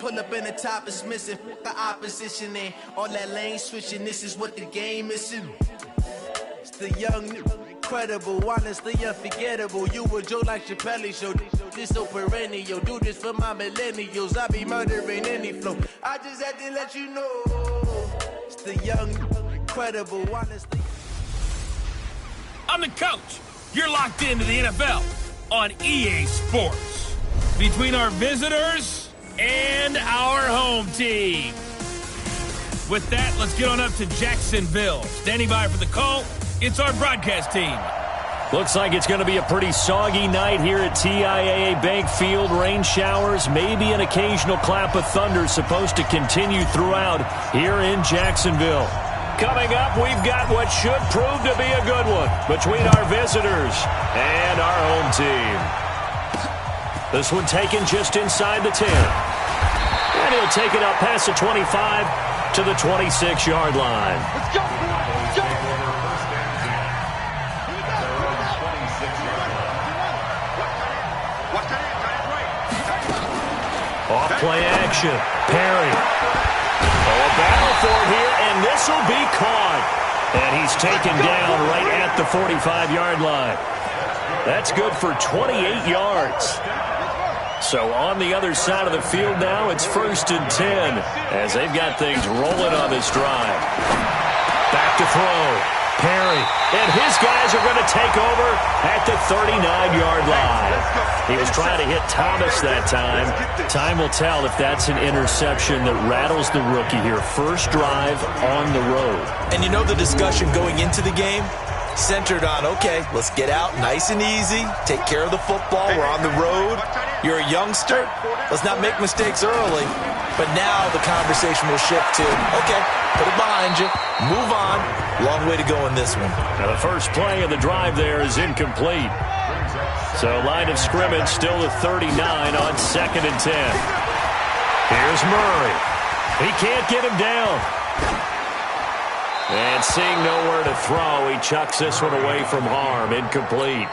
Pull up in the top is missing. The opposition and all that lane switching. This is what the game is. It's the young, incredible, honestly unforgettable. You a Joe like Chappelle show. This so perennial. Do this for my millennials. I be murdering any flow. I just had to let you know. It's the young, incredible, honestly. I'm the coach. You're locked into the NFL on EA Sports. Between our visitors and our home team. With that, let's get on up to Jacksonville. Standing by for the call, it's our broadcast team. Looks like it's going to be a pretty soggy night here at TIAA Bank Field. Rain showers, maybe an occasional clap of thunder supposed to continue throughout here in Jacksonville. Coming up, we've got what should prove to be a good one between our visitors and our home team. This one taken just inside the 10. And he'll take it up past the 25 to the 26-yard line. Let's go! Let's go! Off play action. Perry. A battle for it here, and this will be caught. And he's taken down right at the 45-yard line. That's good for 28 yards. So on the other side of the field now, it's 1st and 10 as they've got things rolling on this drive. Back to throw. Perry, and his guys are going to take over at the 39-yard line. He was trying to hit Thomas that time. Time will tell if that's an interception that rattles the rookie here. First drive on the road. And you know the discussion going into the game? Centered on, okay, let's get out nice and easy, take care of the football, we're on the road. You're a youngster, let's not make mistakes early. But now the conversation will shift to, okay, put it behind you, move on. Long way to go in this one. Now the first play of the drive there is incomplete. So line of scrimmage still at 39 on 2nd and 10. Here's Murray. He can't get him down. And seeing nowhere to throw, he chucks this one away from harm. Incomplete.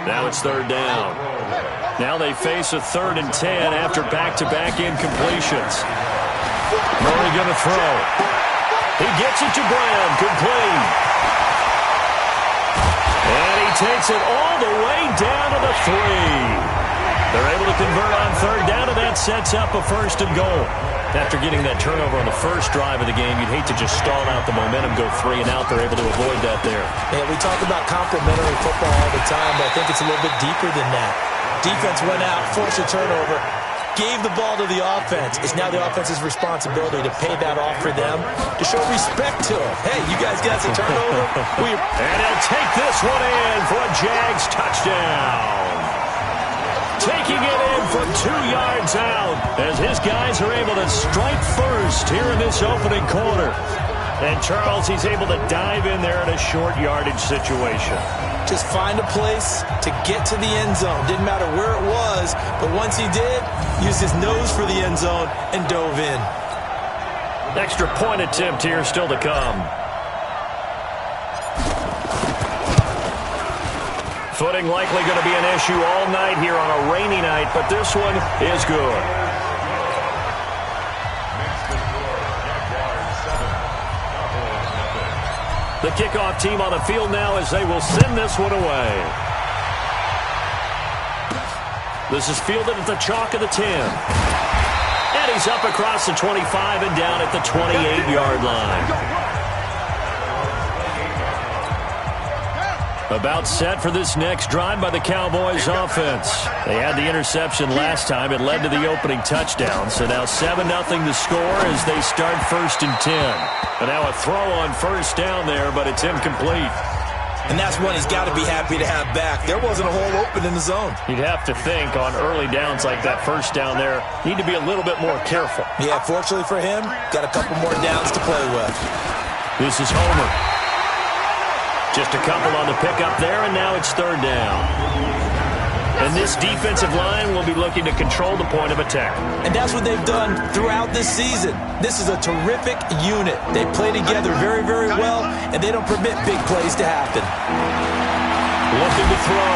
Now it's 3rd down. Now they face a 3rd and 10 after back-to-back incompletions. Murray going to throw. He gets it to Brown. Complete. And he takes it all the way down to the 3. They're able to convert on 3rd down, and that sets up a 1st and goal. After getting that turnover on the first drive of the game, you'd hate to just stall out the momentum, go 3 and out. They're able to avoid that there. Yeah, we talk about complementary football all the time, but I think it's a little bit deeper than that. Defense went out, forced a turnover, gave the ball to the offense. It's now the offense's responsibility to pay that off for them, to show respect to them. Hey, you guys got some turnover? And he'll take this one in for a Jags touchdown. Taking it in from 2 yards out as his guys are able to strike first here in this opening quarter. And Charles, he's able to dive in there in a short yardage situation. Just find a place to get to the end zone. Didn't matter where it was, but once he did, used his nose for the end zone and dove in. Extra point attempt here still to come. Footing likely going to be an issue all night here on a rainy night, but this one is good. The kickoff team on the field now as they will send this one away. This is fielded at the chalk of the 10. And he's up across the 25 and down at the 28-yard line. About set for this next drive by the Cowboys offense. They had the interception last time. It led to the opening touchdown. So now 7-0 the score as they start 1st and 10. But now a throw on 1st down there, but it's incomplete. And that's one he's got to be happy to have back. There wasn't a hole open in the zone. You'd have to think on early downs like that 1st down there, need to be a little bit more careful. Yeah, fortunately for him, got a couple more downs to play with. This is Homer. Just a couple on the pickup there, and now it's 3rd down. And this defensive line will be looking to control the point of attack. And that's what they've done throughout this season. This is a terrific unit. They play together very, very well, and they don't permit big plays to happen. Looking to throw.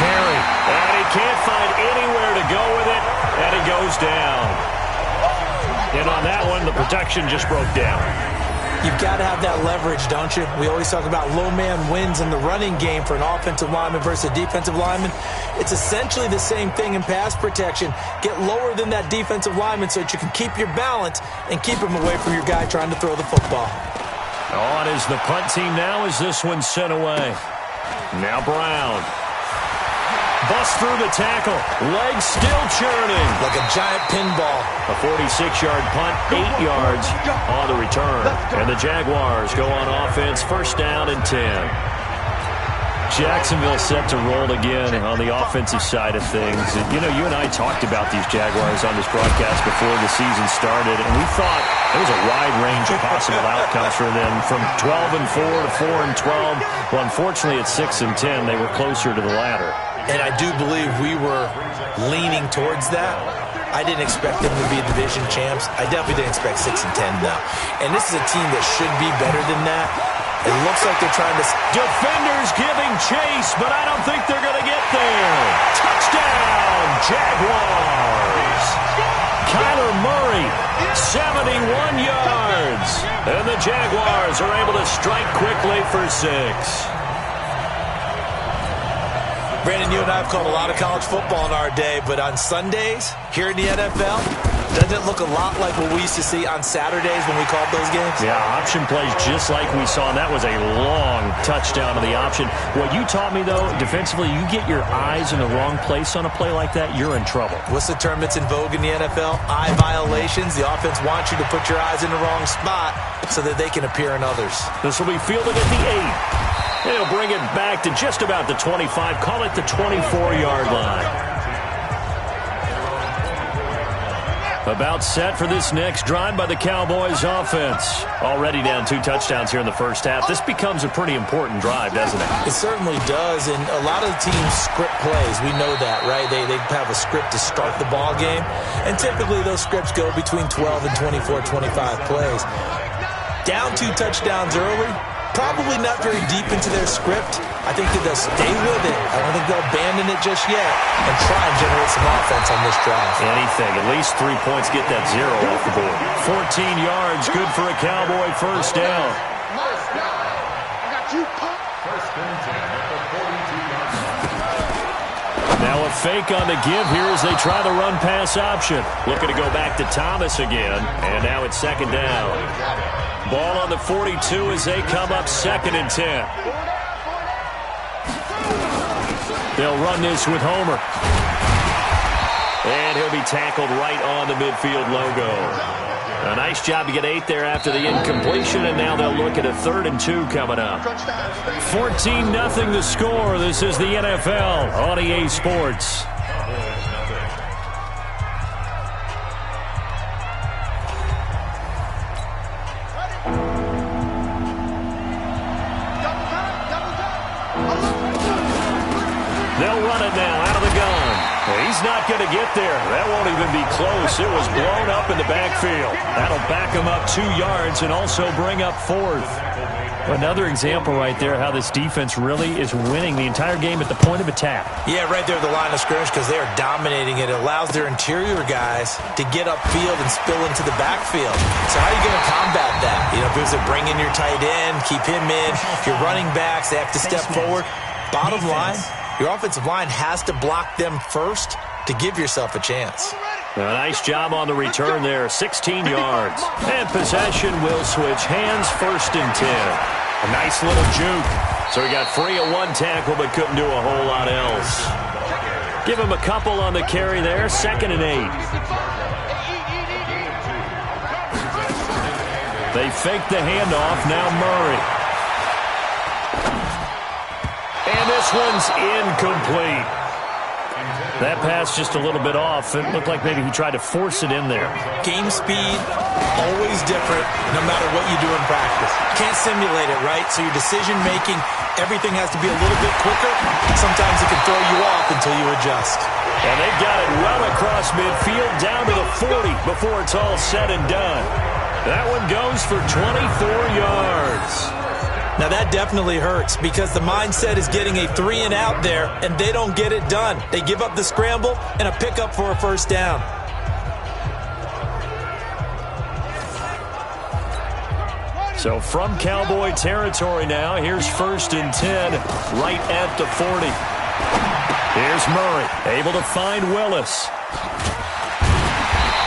Perry. And he can't find anywhere to go with it, and he goes down. when the protection just broke down. You've got to have that leverage, don't you? We always talk about low man wins in the running game for an offensive lineman versus a defensive lineman. It's essentially the same thing in pass protection. Get lower than that defensive lineman so that you can keep your balance and keep him away from your guy trying to throw the football. On is the punt team now as this one's sent away. Now Brown. Bust through the tackle. Legs still churning. Like a giant pinball. A 46-yard punt, 8 yards on the return. And the Jaguars go on offense, first down and 10. Jacksonville set to roll again on the offensive side of things. And, you know, you and I talked about these Jaguars on this broadcast before the season started, and we thought there was a wide range of possible outcomes for them, from 12-4 to 4-12. Well, unfortunately, at 6-10, they were closer to the latter. And I do believe we were leaning towards that. I didn't expect them to be division champs. I definitely didn't expect 6-10, though. And this is a team that should be better than that. It looks like they're trying to... Defenders giving chase, but I don't think they're going to get there. Touchdown, Jaguars. Kyler Murray, 71 yards. And the Jaguars are able to strike quickly for 6. Brandon, you and I have called a lot of college football in our day, but on Sundays, here in the NFL, doesn't it look a lot like what we used to see on Saturdays when we called those games? Yeah, option plays just like we saw, and that was a long touchdown to the option. What you taught me, though, defensively, you get your eyes in the wrong place on a play like that, you're in trouble. What's the term that's in vogue in the NFL? Eye violations. The offense wants you to put your eyes in the wrong spot so that they can appear in others. This will be fielded at the 8. They'll bring it back to just about the 25. Call it the 24-yard line. About set for this next drive by the Cowboys offense. Already down 2 touchdowns here in the first half. This becomes a pretty important drive, doesn't it? It certainly does, and a lot of the teams script plays. We know that, right? They have a script to start the ball game, and typically those scripts go between 12 and 24, 25 plays. Down 2 touchdowns early, probably not very deep into their script. I think that they'll stay with it. I don't think they'll abandon it just yet and try and generate some offense on this drive. Anything. At least 3 points, get that 0 off the board. 14 yards, good for a Cowboy first down. Now a fake on the give here as they try the run-pass option. Looking to go back to Thomas again, and now it's second down. Ball on the 42 as they come up 2nd and 10. They'll run this with Homer. And he'll be tackled right on the midfield logo. A nice job to get 8 there after the incompletion, and now they'll look at a 3rd and 2 coming up. 14-0 the score. This is the NFL on EA Sports. They'll run it now out of the gun. He's not going to get there. That won't even be close. It was blown up in the backfield. That'll back him up 2 yards and also bring up 4th. Another example right there how this defense really is winning the entire game at the point of attack. Yeah, right there at the line of scrimmage because they are dominating it. It allows their interior guys to get upfield and spill into the backfield. So how are you going to combat that? You know, if they bring in your tight end, keep him in. Your running backs, they have to step forward. Bottom line, your offensive line has to block them first to give yourself a chance. A nice job on the return there, 16 yards. And possession will switch hands, 1st and 10. A nice little juke. So he got free of 1 tackle but couldn't do a whole lot else. Give him a couple on the carry there, 2nd and 8. They fake the handoff, now Murray. And this one's incomplete. That pass just a little bit off. It looked like maybe he tried to force it in there. Game speed, always different, no matter what you do in practice. Can't simulate it, right? So your decision-making, everything has to be a little bit quicker. Sometimes it can throw you off until you adjust. And they've got it well across midfield, down to the 40 before it's all said and done. That one goes for 24 yards. Now, that definitely hurts because the mindset is getting a 3-and-out there, and they don't get it done. They give up the scramble and a pickup for a first down. So from Cowboy territory now, here's 1st and 10 right at the 40. Here's Murray, able to find Willis.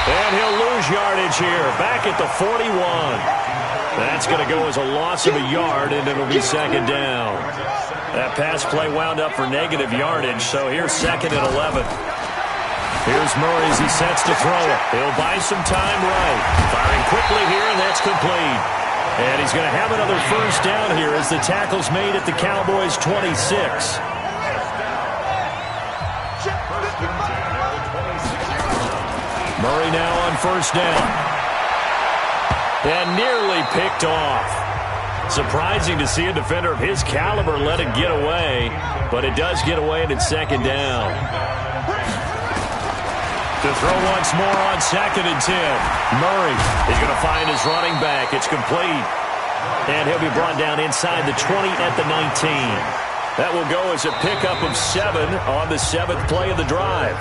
And he'll lose yardage here, back at the 41. That's going to go as a loss of a yard, and it'll be 2nd down. That pass play wound up for negative yardage, so here's 2nd and 11. Here's Murray as he sets to throw it. He'll buy some time right. Firing quickly here, and that's complete. And he's going to have another 1st down here as the tackle's made at the Cowboys' 26. Murray now on 1st down. And nearly picked off. Surprising to see a defender of his caliber let it get away, but it does get away and it's 2nd down. To throw once more on 2nd and 10. Murray is going to find his running back. It's complete. And he'll be brought down inside the 20 at the 19. That will go as a pickup of 7 on the 7th play of the drive.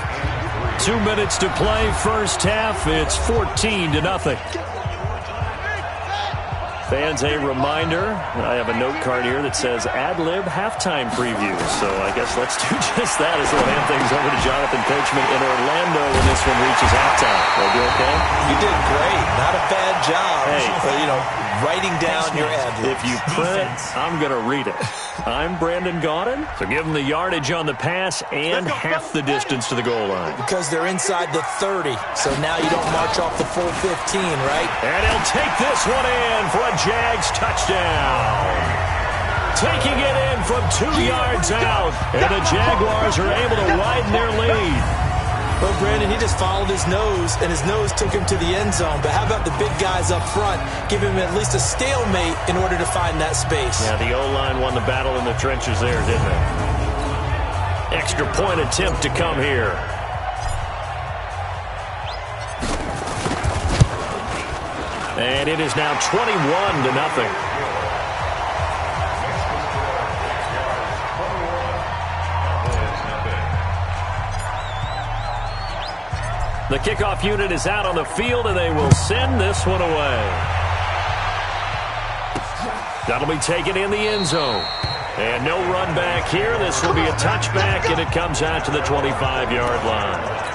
2 minutes to play, 1st half. It's 14-0. Fans, a reminder, I have a note card here that says ad-lib halftime preview. So I guess let's do just that as we'll hand things over to Jonathan Coachman in Orlando when this one reaches halftime. Will do okay? You did great. Not a bad job. Hey, but, writing down your ad-libs. If you print it, I'm going to read it. I'm Brandon Gaudin. So give them the yardage on the pass and half the distance to the goal line. Because they're inside the 30, so now you don't march off the full 15, right? And he'll take this one in for a Jags touchdown. Taking it in from 2 yards out, and the Jaguars are able to widen their lead. Well, Brandon, he just followed his nose, and his nose took him to the end zone. But how about the big guys up front? Give him at least a stalemate in order to find that space. Yeah, the O-line won the battle in the trenches there, didn't it? Extra point attempt to come here. And it is now 21-0. The kickoff unit is out on the field, and they will send this one away. That'll be taken in the end zone. And no run back here. This will be a touchback, and it comes out to the 25-yard line.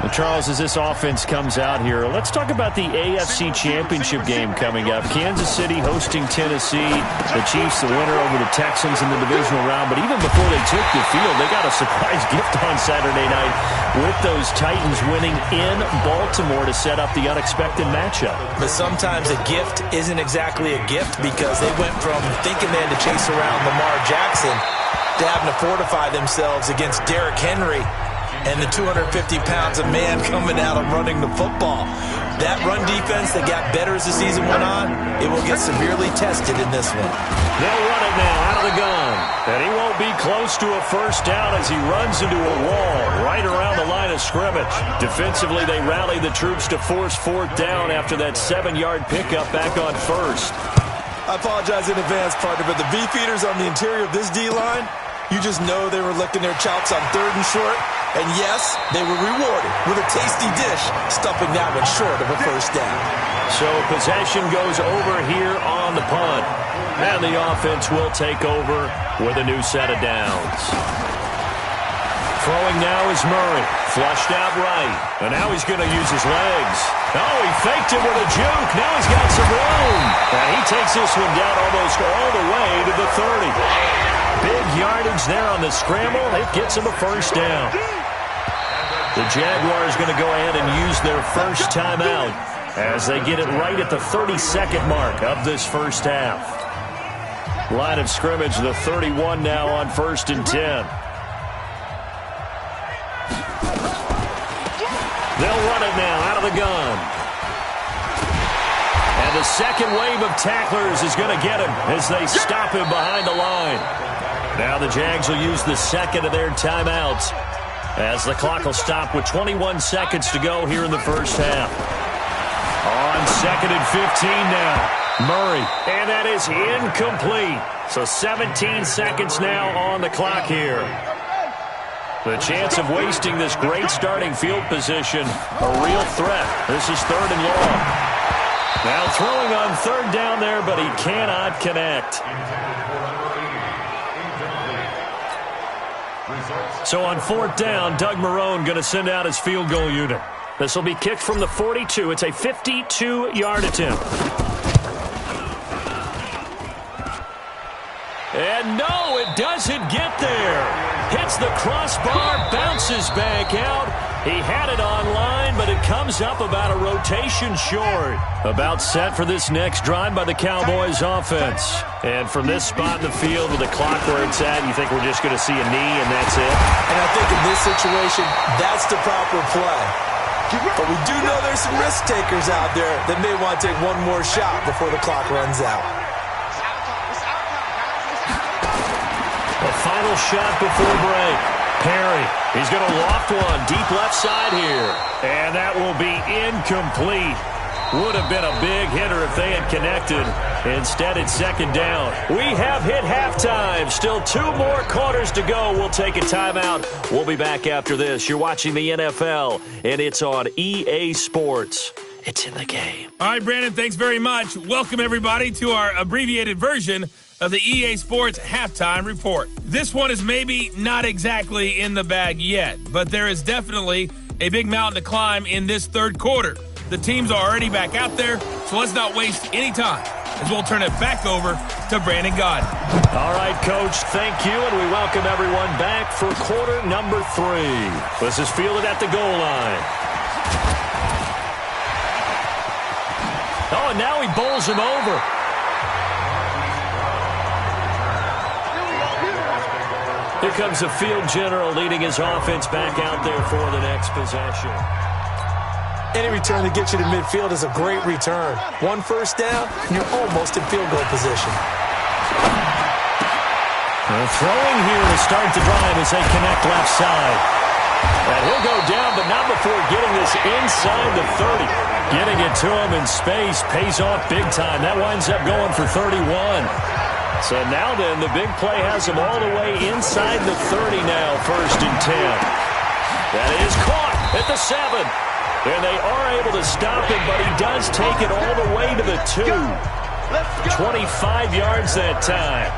Well, Charles, as this offense comes out here, let's talk about the AFC Championship game coming up. Kansas City hosting Tennessee. The Chiefs, the winner over the Texans in the divisional round. But even before they took the field, they got a surprise gift on Saturday night with those Titans winning in Baltimore to set up the unexpected matchup. But sometimes a gift isn't exactly a gift because they went from thinking they had to chase around Lamar Jackson to having to fortify themselves against Derrick Henry and the 250 pounds of man coming out and running the football. That run defense that got better as the season went on, it will get severely tested in this one. They'll run it now out of the gun. And he won't be close to a 1st down as he runs into a wall right around the line of scrimmage. Defensively, they rally the troops to force 4th down after that 7-yard pickup back on 1st. I apologize in advance, partner, but the beefeaters on the interior of this D-line, you just know they were licking their chops on 3rd and short. And yes, they were rewarded with a tasty dish, stuffing that one short of a 1st down. So possession goes over here on the punt. And the offense will take over with a new set of downs. Throwing now is Murray. Flushed out right. And now he's going to use his legs. Oh, he faked it with a juke. Now he's got some room. And he takes this one down almost all the way to the 30. Big yardage there on the scramble. It gets him a 1st down. The Jaguars going to go ahead and use their 1st timeout as they get it right at the 32nd mark of this 1st half. Line of scrimmage, the 31 now on 1st and 10. They'll run it now out of the gun. And the second wave of tacklers is going to get him as they stop him behind the line. Now the Jags will use the 2nd of their timeouts as the clock will stop with 21 seconds to go here in the 1st half. On 2nd and 15 now. Murray. And that is incomplete. So 17 seconds now on the clock here. The chance of wasting this great starting field position, a real threat. This is 3rd and long. Now throwing on third down there, but he cannot connect. So on fourth down, Doug Marrone going to send out his field goal unit. This will be kicked from the 42. It's a 52-yard attempt. And no, it doesn't get there. Hits the crossbar, bounces back out. He had it online, but it comes up about a rotation short. About set for this next drive by the Cowboys offense. And from this spot in the field with the clock where it's at, you think we're just going to see a knee and that's it? And I think in this situation, that's the proper play. But we do know there's some risk takers out there that may want to take one more shot before the clock runs out. A final shot before break. Perry, he's going to loft one deep left side here. And that will be incomplete. Would have been a big hitter if they had connected. Instead, it's second down. We have hit halftime. Still 2 more quarters to go. We'll take a timeout. We'll be back after this. You're watching the NFL, and it's on EA Sports. It's in the game. All right, Brandon, thanks very much. Welcome, everybody, to our abbreviated version of the EA Sports Halftime Report. This one is maybe not exactly in the bag yet, but there is definitely a big mountain to climb in this third quarter. The teams are already back out there, so let's not waste any time as we'll turn it back over to Brandon Gaudin. All right, Coach, thank you, and we welcome everyone back for quarter number 3. This is fielded at the goal line. Oh, and now he bowls him over. Here comes the field general leading his offense back out there for the next possession. Any return that gets you to midfield is a great return. 1 first down, and you're almost in field goal position. Throwing here to start the drive as they connect left side. And he'll go down, but not before getting this inside the 30. Getting it to him in space pays off big time. That winds up going for 31. So now then, the big play has him all the way inside the 30 now, 1st and 10. That is caught at the 7. And they are able to stop him, but he does take it all the way to the 2. 25 yards that time.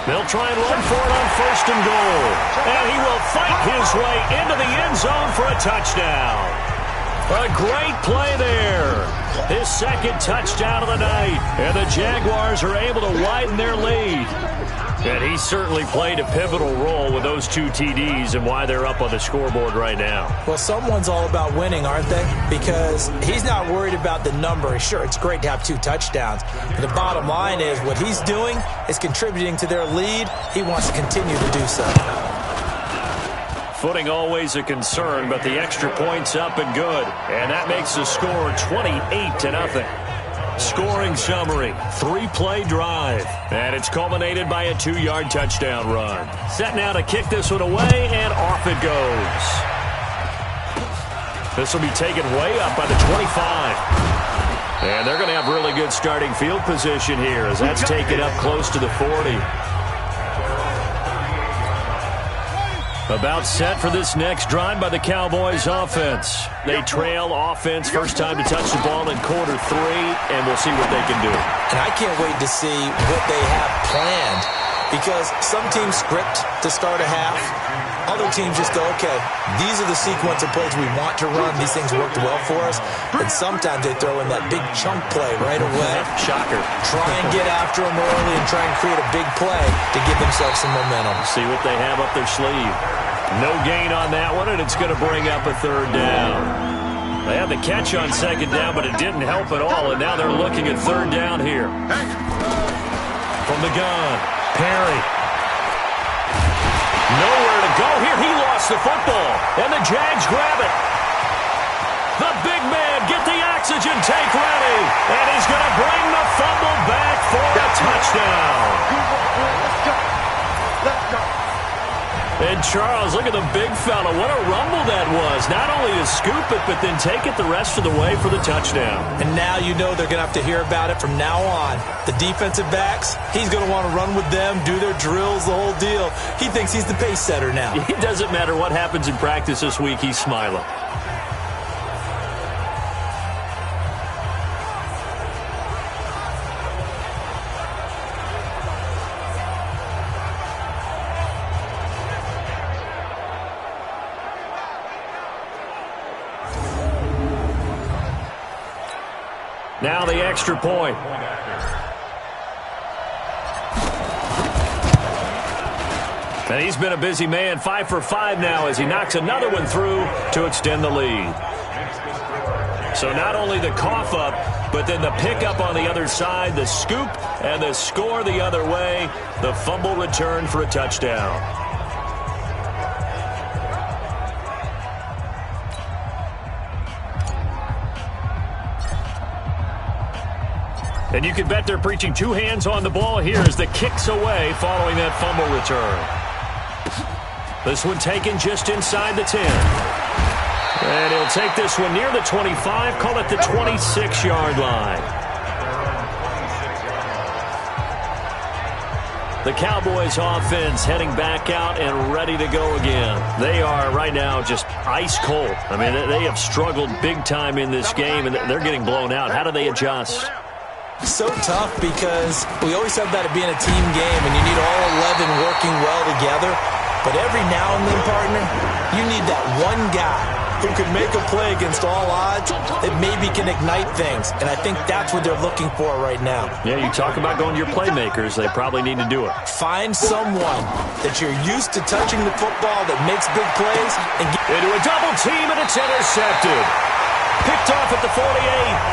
They'll try and run for it on 1st and goal. And he will fight his way into the end zone for a touchdown. A great play there. His 2nd touchdown of the night. And the Jaguars are able to widen their lead. And he certainly played a pivotal role with those 2 TDs and why they're up on the scoreboard right now. Well, someone's all about winning, aren't they? Because he's not worried about the number. Sure, it's great to have 2 touchdowns. But the bottom line is what he's doing is contributing to their lead. He wants to continue to do so. Footing always a concern, but the extra point's up and good. And that makes the score 28-0. Scoring summary, 3-play drive. And it's culminated by a 2-yard touchdown run. Set now to kick this one away, and off it goes. This will be taken way up by the 25. And they're going to have really good starting field position here as that's taken up close to the 40. About set for this next drive by the Cowboys offense. They trail offense, first time to touch the ball in quarter 3, and we'll see what they can do. And I can't wait to see what they have planned, because some teams script to start a half. Other teams just go, okay, these are the sequence of plays we want to run. These things worked well for us. And sometimes they throw in that big chunk play right away. Shocker. Try and get after them early and try and create a big play to give themselves some momentum. See what they have up their sleeve. No gain on that one, and it's going to bring up a 3rd down. They had the catch on 2nd down, but it didn't help at all, and now they're looking at 3rd down here. From the gun, Perry. Nowhere to go here. He lost the football, and the Jags grab it. The big man, get the oxygen tank ready, and he's going to bring the fumble back for a touchdown. Let's go. And Charles, look at the big fella. What a rumble that was. Not only to scoop it, but then take it the rest of the way for the touchdown. And now you know they're going to have to hear about it from now on. The defensive backs, he's going to want to run with them, do their drills, the whole deal. He thinks he's the pace setter now. It doesn't matter what happens in practice this week. He's smiling. Now the extra point. And he's been a busy man, 5 for 5 now as he knocks another one through to extend the lead. So not only the cough up, but then the pickup on the other side, the scoop, and the score the other way, the fumble return for a touchdown. And you can bet they're preaching two hands on the ball here as the kick's away following that fumble return. This one taken just inside the 10. And he'll take this one near the 25, call it the 26-yard line. The Cowboys offense heading back out and ready to go again. They are right now just ice cold. I mean, they have struggled big time in this game, and they're getting blown out. How do they adjust? So tough because we always have that it being a team game and you need all 11 working well together. But every now and then, partner, you need that one guy who can make a play against all odds that maybe can ignite things. And I think that's what they're looking for right now. Yeah, you talk about going to your playmakers. They probably need to do it. Find someone that you're used to touching the football that makes big plays. And get into a double team, and it's intercepted. Picked off at the 48,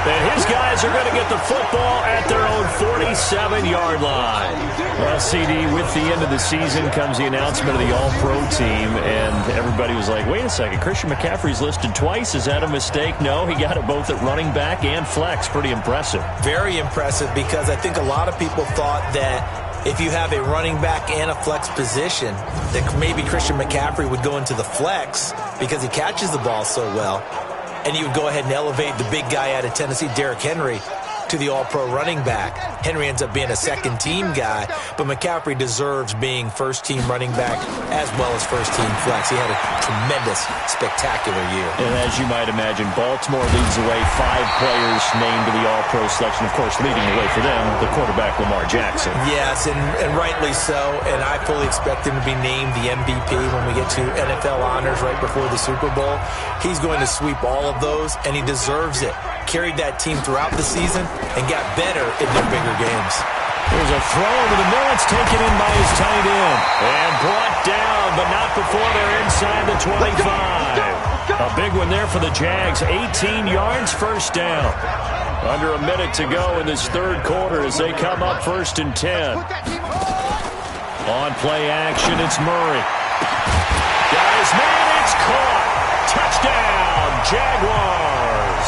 and his guys are going to get the football at their own 47-yard line. Well, CD, with the end of the season comes the announcement of the All-Pro team, and everybody was like, wait a second, Christian McCaffrey's listed twice. Is that a mistake? No, he got it both at running back and flex. Pretty impressive. Very impressive because I think a lot of people thought that if you have a running back and a flex position, that maybe Christian McCaffrey would go into the flex because he catches the ball so well. And you would go ahead and elevate the big guy out of Tennessee, Derrick Henry, to the all-pro running back. Henry ends up being a second-team guy, but McCaffrey deserves being first-team running back as well as first-team flex. He had a tremendous, spectacular year. And as you might imagine, Baltimore leads the way. 5 players named to the all-pro selection. Of course, leading the way for them, the quarterback Lamar Jackson. Yes, and rightly so. And I fully expect him to be named the MVP when we get to NFL honors right before the Super Bowl. He's going to sweep all of those, and he deserves it. Carried that team throughout the season and got better in their bigger games. There's a throw over the middle. It's taken in by his tight end. And brought down, but not before they're inside the 25. A big one there for the Jags. 18 yards, first down. Under a minute to go in this third quarter as they come up 1st and 10. On play action, it's Murray. Got his man, it's caught. Touchdown, Jaguars.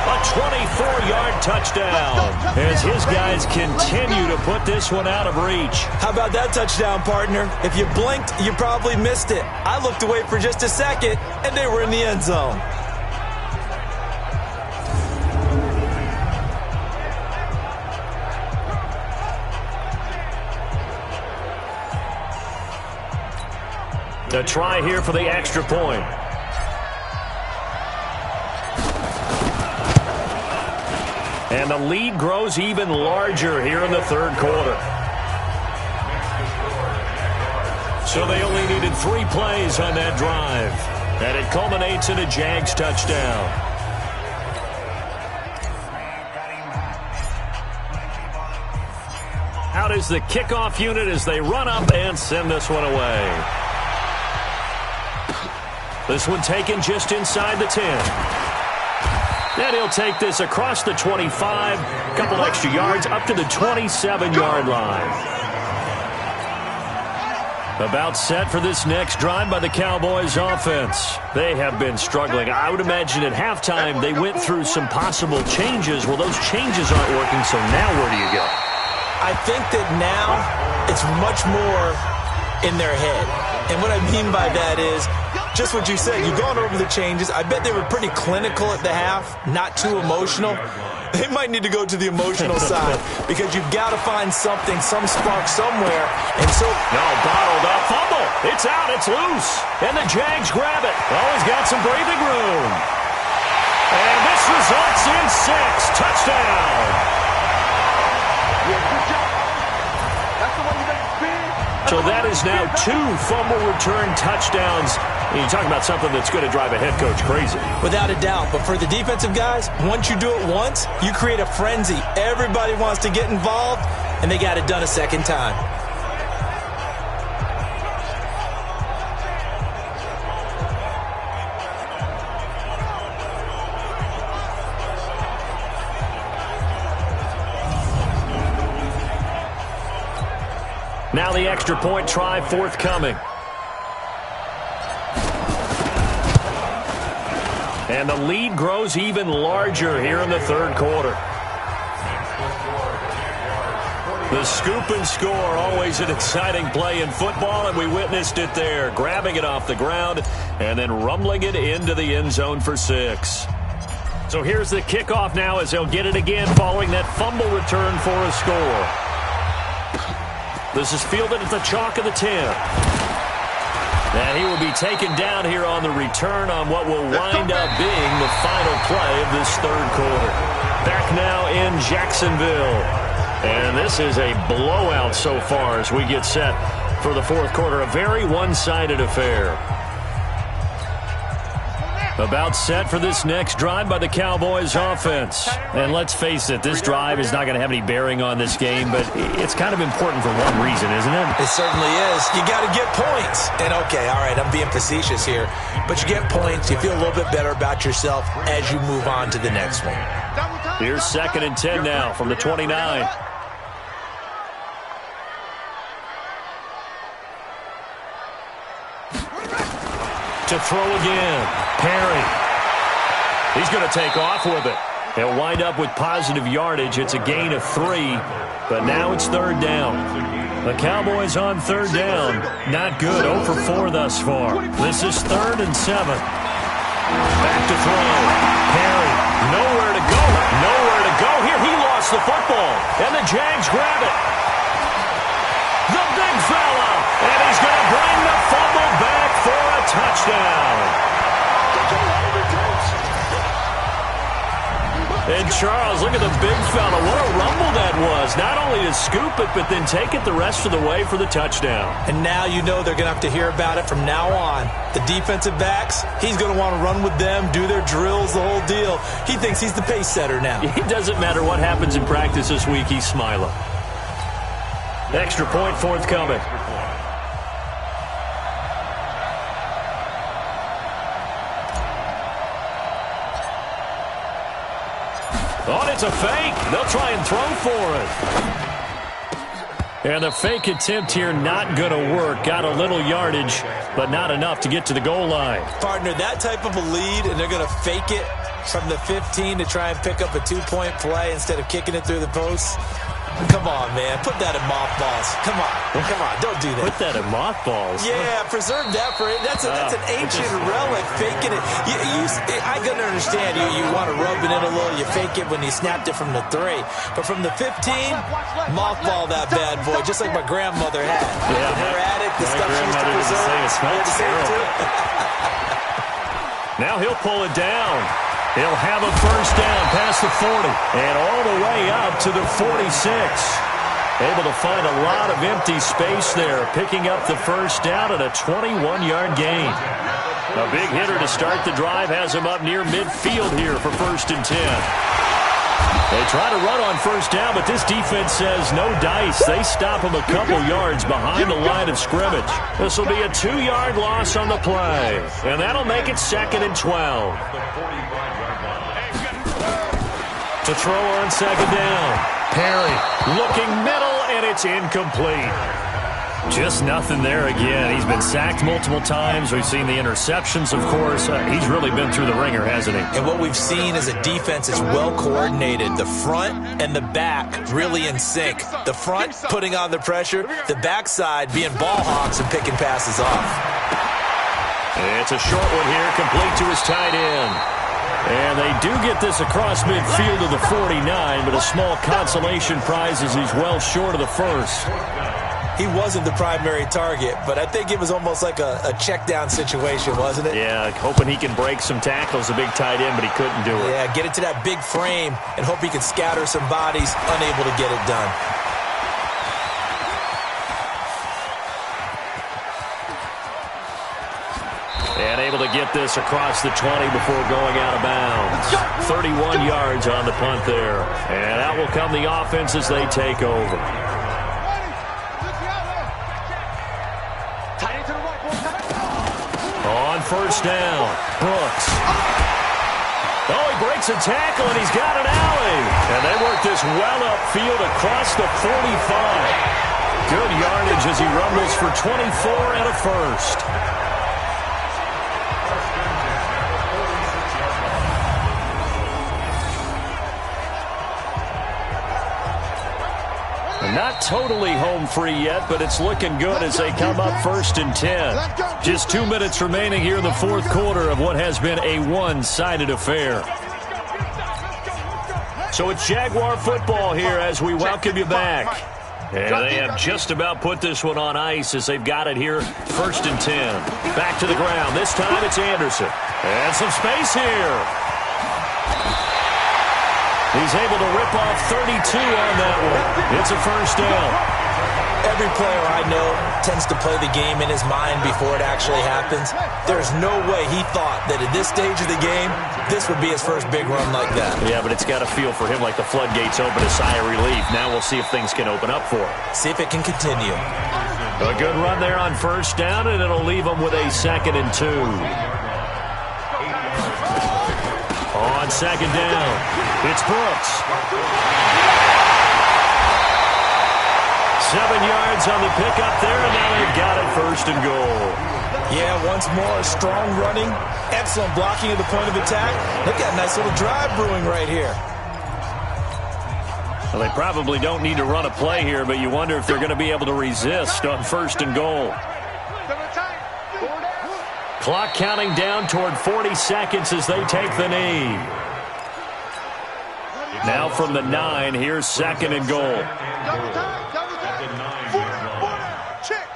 A 24-yard touchdown as his guys continue to put this one out of reach. How about that touchdown, partner? If you blinked, you probably missed it. I looked away for just a second, and they were in the end zone. A try here for the extra point. And the lead grows even larger here in the third quarter. So they only needed 3 plays on that drive. And it culminates in a Jags touchdown. Out is the kickoff unit as they run up and send this one away. This one taken just inside the 10. And he'll take this across the 25, a couple extra yards, up to the 27-yard line. About set for this next drive by the Cowboys offense. They have been struggling. I would imagine at halftime they went through some possible changes. Well, those changes aren't working, so now where do you go? I think that now it's much more in their head. And what I mean by that is just what you said. You've gone over the changes. I bet they were pretty clinical at the half, not too emotional. They might need to go to the emotional side because you've got to find something, some spark somewhere. And so... No, bottled up. Fumble. It's out. It's loose. And the Jags grab it. Oh, he's got some breathing room. And this results in 6. Touchdown. So that is now 2 fumble return touchdowns. And you're talking about something that's going to drive a head coach crazy. Without a doubt. But for the defensive guys, once you do it once, you create a frenzy. Everybody wants to get involved, and they got it done a second time. Now the extra point try forthcoming. And the lead grows even larger here in the third quarter. The scoop and score, always an exciting play in football, and we witnessed it there, grabbing it off the ground and then rumbling it into the end zone for 6. So here's the kickoff now as they'll get it again following that fumble return for a score. This is fielded at the chalk of the 10. And he will be taken down here on the return on what will wind up being the final play of this third quarter. Back now in Jacksonville. And this is a blowout so far as we get set for the fourth quarter. A very one-sided affair. About set for this next drive by the Cowboys offense. And let's face it, this drive is not going to have any bearing on this game, but it's kind of important for one reason, isn't it? It certainly is. You got to get points. And okay, all right, I'm being facetious here, but you get points, you feel a little bit better about yourself as you move on to the next one. Here's 2nd and 10 now from the 29. To throw again. Perry. He's going to take off with it. He'll wind up with positive yardage. It's a gain of 3, but now it's third down. The Cowboys on third down. Not good. 0 for 4 thus far. This is 3rd and 7. Back to throw. Perry. Nowhere to go. Nowhere to go. Here he lost the football. And the Jags grab it. The big fella. And he's going to bring the fumble back for a touchdown. And Charles, look at the big fella. What a rumble that was. Not only to scoop it, but then take it the rest of the way for the touchdown. And now you know they're going to have to hear about it from now on. The defensive backs, he's going to want to run with them, do their drills, the whole deal. He thinks he's the pace setter now. It doesn't matter what happens in practice this week, he's smiling. Extra point forthcoming. Oh, it's a fake. They'll try and throw for it. And the fake attempt here not going to work. Got a little yardage, but not enough to get to the goal line. Partner, that type of a lead, and they're going to fake it from the 15 to try and pick up a 2-point play instead of kicking it through the posts. Come on, man. Put that in mothballs. Come on. Come on. Don't do that. Put that in mothballs? Yeah, preserve that for it. That's an ancient relic, faking it. I can understand you want to rub it in a little. You fake it when you snapped it from the 3. But from the 15, mothball that bad boy, just like my grandmother had. Yeah, her attic, the stuff she used to preserve. It smells terrible. Now he'll pull it down. He'll have a first down past the 40 and all the way up to the 46. Able to find a lot of empty space there, picking up the first down at a 21-yard gain. A big hitter to start the drive has him up near midfield here for 1st and 10. They try to run on first down, but this defense says no dice. They stop him a couple yards behind the line of scrimmage. This will be a 2-yard loss on the play, and that'll make it 2nd and 12. To throw on 2nd down. Perry looking middle, and it's incomplete. Just nothing there again. He's been sacked multiple times. We've seen the interceptions, of course. He's really been through the ringer, hasn't he? And what we've seen is a defense is well coordinated. The front and the back really in sync. The front putting on the pressure, the backside being ball hogs and picking passes off. It's a short one here, complete to his tight end. And they do get this across midfield to the 49, but a small consolation prize as he's well short of the first. He wasn't the primary target, but I think it was almost like a check-down situation, wasn't it? Yeah, hoping he can break some tackles, a big tight end, but he couldn't do it. Yeah, get it to that big frame and hope he can scatter some bodies, unable to get it done. And able to get this across the 20 before going out of bounds. 31 yards on the punt there. And out will come the offense as they take over. On first down, Brooks. Oh, he breaks a tackle, and he's got an alley. And they work this well upfield across the 45. Good yardage as he rumbles for 24 and a first. Not totally home free yet, but it's looking good as they come up 1st and 10. Just 2 minutes remaining here in the fourth quarter of what has been a one-sided affair. So it's Jaguar football here as we welcome you back. And they have just about put this one on ice as they've got it here 1st and 10. Back to the ground. This time it's Anderson. And some space here. He's able to rip off 32 on that one. It's a first down. Every player I know tends to play the game in his mind before it actually happens. There's no way he thought that at this stage of the game, this would be his first big run like that. Yeah, but it's got to feel for him like the floodgates open, a sigh of relief. Now we'll see if things can open up for him. See if it can continue. A good run there on first down, and it'll leave him with a 2nd and 2. On second down, it's Brooks. 7 yards on the pickup there, and now they've got it 1st and goal. Yeah, once more, strong running, excellent blocking at the point of attack. They've got a nice little drive brewing right here. Well, they probably don't need to run a play here, but you wonder if they're going to be able to resist on 1st and goal. Clock counting down toward 40 seconds as they take the knee. Now from the 9, here's 2nd and goal. Check.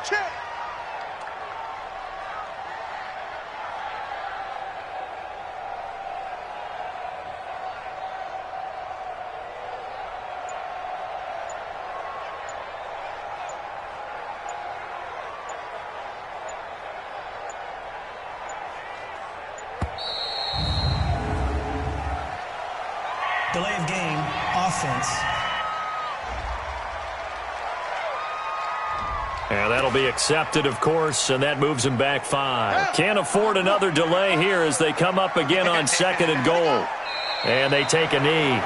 Delay of game, offense. And that'll be accepted, of course, and that moves them back 5. Can't afford another delay here as they come up again on 2nd and goal. And they take a knee.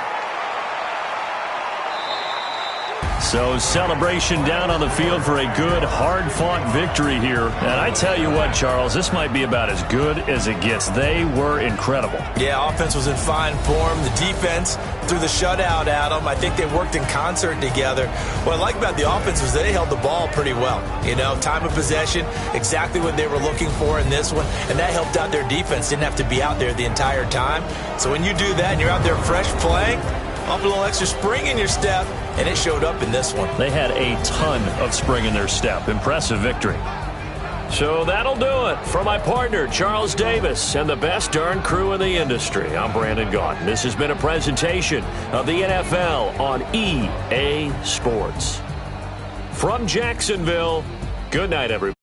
So celebration down on the field for a good, hard-fought victory here. And I tell you what, Charles, this might be about as good as it gets. They were incredible. Yeah, offense was in fine form. The defense threw the shutout at them. I think they worked in concert together. What I like about the offense was they held the ball pretty well. You know, time of possession, exactly what they were looking for in this one. And that helped out their defense. Didn't have to be out there the entire time. So when you do that and you're out there fresh playing, up a little extra spring in your step, and it showed up in this one. They had a ton of spring in their step. Impressive victory. So that'll do it. For my partner, Charles Davis, and the best darn crew in the industry, I'm Brandon Gaudin. This has been a presentation of the NFL on EA Sports. From Jacksonville, good night, everybody.